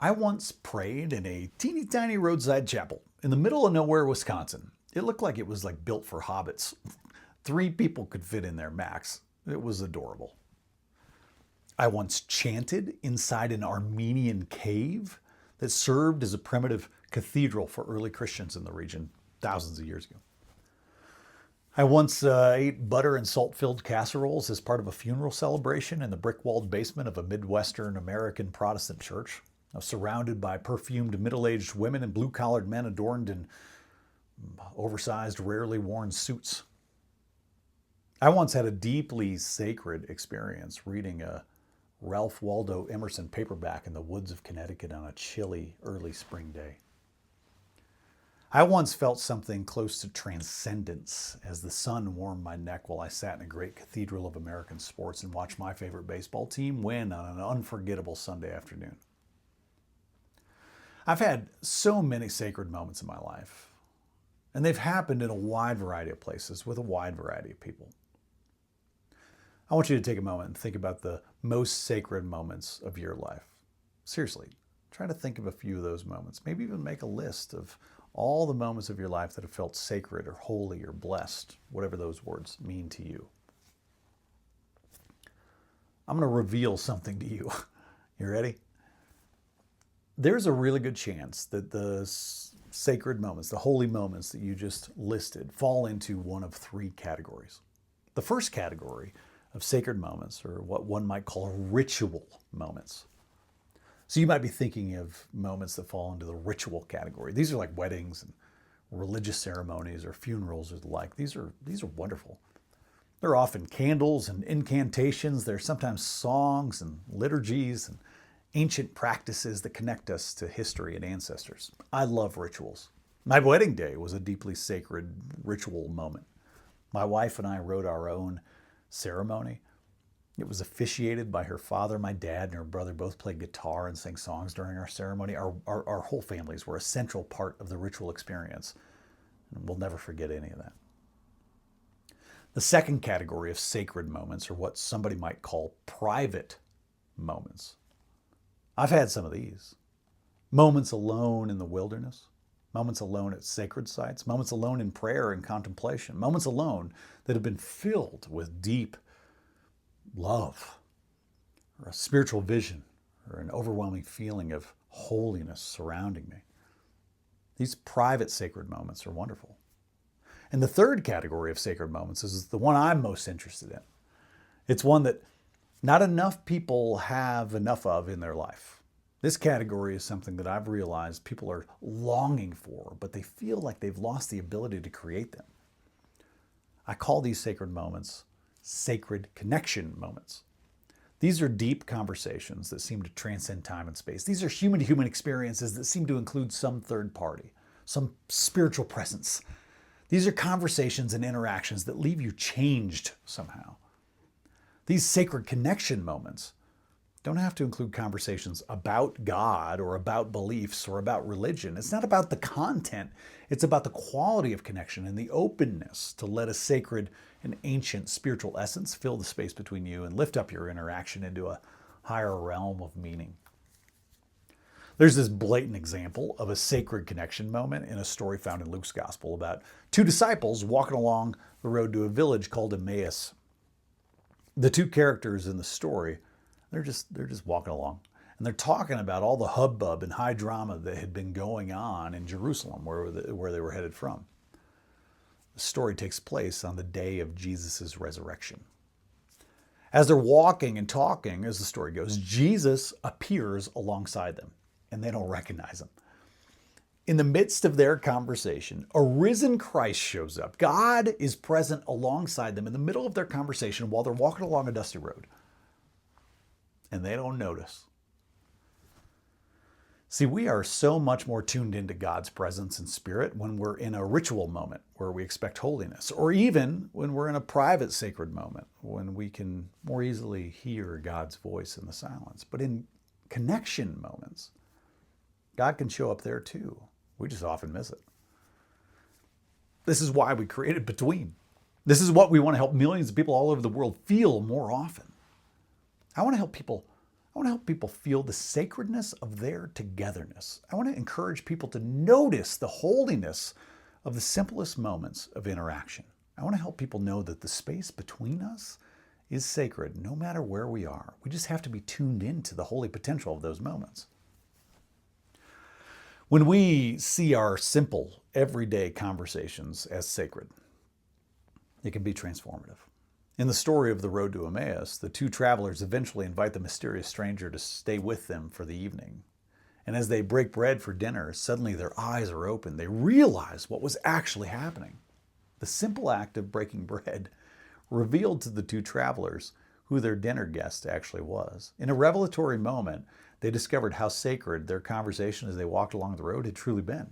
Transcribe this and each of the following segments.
I once prayed in a teeny tiny roadside chapel in the middle of nowhere, Wisconsin. It looked like it was built for hobbits. 3 people could fit in there max. It was adorable. I once chanted inside an Armenian cave that served as a primitive cathedral for early Christians in the region thousands of years ago. I once ate butter and salt-filled casseroles as part of a funeral celebration in the brick-walled basement of a Midwestern American Protestant church. I was surrounded by perfumed middle-aged women and blue-collared men adorned in oversized, rarely worn suits. I once had a deeply sacred experience reading a Ralph Waldo Emerson paperback in the woods of Connecticut on a chilly early spring day. I once felt something close to transcendence as the sun warmed my neck while I sat in a great cathedral of American sports and watched my favorite baseball team win on an unforgettable Sunday afternoon. I've had so many sacred moments in my life, and they've happened in a wide variety of places with a wide variety of people. I want you to take a moment and think about the most sacred moments of your life. Seriously, try to think of a few of those moments. Maybe even make a list of all the moments of your life that have felt sacred or holy or blessed, whatever those words mean to you. I'm going to reveal something to you. You ready? There's a really good chance that the sacred moments, the holy moments that you just listed, fall into one of 3 categories. The first category of sacred moments are what one might call ritual moments. So you might be thinking of moments that fall into the ritual category. These are like weddings and religious ceremonies or funerals or the like. These are wonderful. There are often candles and incantations. There's sometimes songs and liturgies and ancient practices that connect us to history and ancestors. I love rituals. My wedding day was a deeply sacred ritual moment. My wife and I wrote our own ceremony. It was officiated by her father. My dad and her brother both played guitar and sang songs during our ceremony. Our whole families were a central part of the ritual experience, and we'll never forget any of that. The second category of sacred moments are what somebody might call private moments. I've had some of these. Moments alone in the wilderness, moments alone at sacred sites, moments alone in prayer and contemplation, moments alone that have been filled with deep love or a spiritual vision or an overwhelming feeling of holiness surrounding me. These private sacred moments are wonderful. And the third category of sacred moments is the one I'm most interested in. It's one that not enough people have enough of in their life. This category is something that I've realized people are longing for, but they feel like they've lost the ability to create them. I call these sacred moments sacred connection moments. These are deep conversations that seem to transcend time and space. These are human-to-human experiences that seem to include some third party, some spiritual presence. These are conversations and interactions that leave you changed somehow. These sacred connection moments don't have to include conversations about God or about beliefs or about religion. It's not about the content. It's about the quality of connection and the openness to let a sacred and ancient spiritual essence fill the space between you and lift up your interaction into a higher realm of meaning. There's this blatant example of a sacred connection moment in a story found in Luke's gospel about 2 disciples walking along the road to a village called Emmaus. The 2 characters in the story, they're just walking along. And they're talking about all the hubbub and high drama that had been going on in Jerusalem, where they were headed from. The story takes place on the day of Jesus' resurrection. As they're walking and talking, as the story goes, Jesus appears alongside them, and they don't recognize him. In the midst of their conversation, a risen Christ shows up. God is present alongside them in the middle of their conversation while they're walking along a dusty road. And they don't notice. See, we are so much more tuned into God's presence and spirit when we're in a ritual moment where we expect holiness, or even when we're in a private sacred moment when we can more easily hear God's voice in the silence. But in connection moments, God can show up there too. We just often miss it. This is why we created Between. This is what we want to help millions of people all over the world feel more often. I want to help people I want to help people feel the sacredness of their togetherness. I want to encourage people to notice the holiness of the simplest moments of interaction. I want to help people know that the space between us is sacred no matter where we are. We just have to be tuned into the holy potential of those moments. When we see our simple, everyday conversations as sacred, it can be transformative. In the story of the road to Emmaus, the two travelers eventually invite the mysterious stranger to stay with them for the evening. And as they break bread for dinner, suddenly their eyes are open. They realize what was actually happening. The simple act of breaking bread revealed to the two travelers who their dinner guest actually was. In a revelatory moment, they discovered how sacred their conversation as they walked along the road had truly been.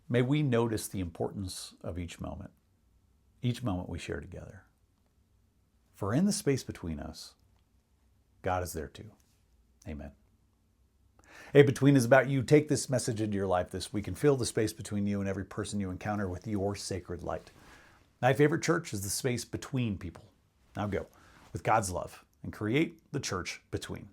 May we notice the importance of each moment we share together. For in the space between us, God is there too. Amen. Hey, Between is about you. Take this message into your life this week and fill the space between you and every person you encounter with your sacred light. My favorite church is the space between people. Now go with God's love and create the church between.